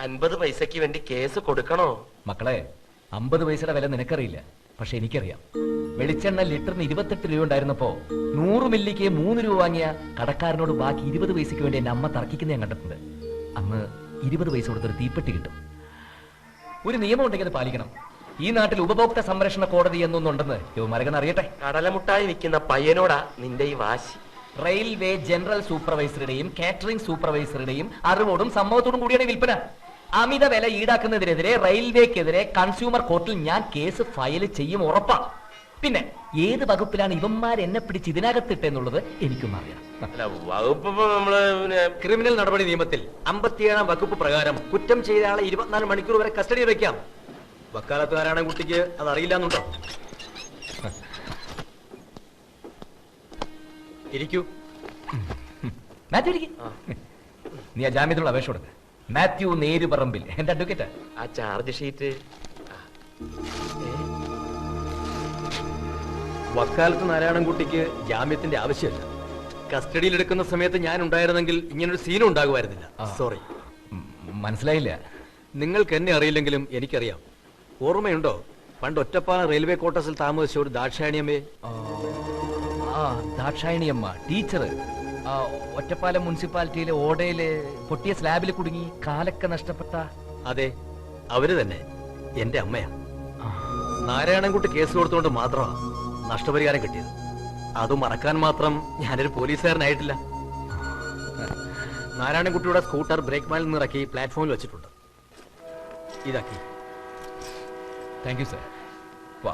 50 പൈസക്ക് വേണ്ടി കേസ് കൊടുക്കണോ? മക്കളെ, 50 പൈസയുടെ വില നിനക്കറിയില്ല, പക്ഷെ എനിക്കറിയാം. വെളിച്ചെണ്ണ ലിറ്ററിന് 28 രൂപ ഉണ്ടായിരുന്നപ്പോ 100 മില്ലിക്ക് 3 രൂപ വാങ്ങിയ കടക്കാരനോട് ബാക്കി 20 പൈസക്ക് വേണ്ടി എന്റെ അമ്മ തർക്കിക്കുന്ന ഞാൻ കണ്ടിട്ടുണ്ട്. അന്ന് 20 പൈസ കൊടുത്തൊരു തീപ്പെട്ടി കിട്ടും. ഒരു നിയമം ഉണ്ടെങ്കിൽ അത് പാലിക്കണം. ഈ നാട്ടിൽ ഉപഭോക്തൃ സംരക്ഷണ കോടതി എന്നൊന്നുണ്ടെന്ന് യുവമാരകൻ അറിയട്ടെ. കടലമുട്ടായി വിൽക്കുന്ന പയ്യനോടാ നിന്റെ ഈ വാശി. റെയിൽവേ ജനറൽ സൂപ്പർവൈസറുടെയും കാറ്ററിംഗ് സൂപ്പർവൈസറുടെയും അറിവോടും സമ്മതത്തോടും കൂടിയാണ് വിൽപ്പന. അമിത വില ഈടാക്കുന്നതിനെതിരെ റെയിൽവേക്കെതിരെ കൺസ്യൂമർ കോർട്ടിൽ ഞാൻ കേസ് ഫയൽ ചെയ്യും, ഉറപ്പാ. പിന്നെ ഏത് വകുപ്പിലാണ് ഇവന്മാർ എന്നെ പിടിച്ച് ഇതിനകത്തിട്ടെന്നുള്ളത് എനിക്കൊന്നും അറിയാം. ക്രിമിനൽ നടപടി നിയമത്തിൽ 57-ാം വകുപ്പ് പ്രകാരം കുറ്റം ചെയ്ത ആളെ 24 മണിക്കൂർ വരെ കസ്റ്റഡിയിൽ വെക്കാം. വക്കാലത്ത് നാരായണൻ കുട്ടിക്ക് അത് അറിയില്ലെന്നുണ്ടോ? ഇരിക്കൂ. മാത്യു ഇരിക്ക്. നീ ആ ജാമ്യത്തിലുള്ള അപേക്ഷ കൊടുക്ക. മാത്യു നേരുപറമ്പിൽ, എന്റെ അഡ്വക്കേറ്റ്. ആ ചാർജ് ഷീറ്റ്. വക്കാലത്ത് നാരായണൻകുട്ടിക്ക് ജാമ്യത്തിന്റെ ആവശ്യമില്ല. കസ്റ്റഡിയിൽ എടുക്കുന്ന സമയത്ത് ഞാൻ ഉണ്ടായിരുന്നെങ്കിൽ ഇങ്ങനൊരു സീനും ഉണ്ടാകുമായിരുന്നില്ല. സോറി. മനസ്സിലായില്ല. നിങ്ങൾക്ക് എന്നെ അറിയില്ലെങ്കിലും എനിക്കറിയാം. ഓർമ്മയുണ്ടോ പണ്ട് ഒറ്റപ്പാലം റെയിൽവേ ക്വാർട്ടേഴ്സിൽ താമസിച്ച ഒരു ദാക്ഷായണിയമ്മയെ? ദാക്ഷായണിയമ്മ ടീച്ചർ ഒറ്റപ്പാലം മുനിസിപ്പാലിറ്റിയിലെ ഓടയില് പൊട്ടിയ സ്ലാബിൽ കുടുങ്ങി കാലൊക്കെ നഷ്ടപ്പെട്ട. അതെ, അവര് തന്നെ എന്റെ അമ്മയാ. നാരായണൻകുട്ടി കേസ് കൊടുത്തുകൊണ്ട് മാത്രമാണ് നഷ്ടപരിഹാരം കിട്ടിയത്. അത് മറക്കാൻ മാത്രം ഞാനൊരു പോലീസുകാരനായിട്ടില്ല. നാരായണൻകുട്ടിയുടെ സ്കൂട്ടർ ബ്രേക്ക് മാലിൽ നിന്ന് ഇറക്കി പ്ലാറ്റ്ഫോമിൽ വെച്ചിട്ടുണ്ട്. ഇതാക്കി. Thank you sir. വാ.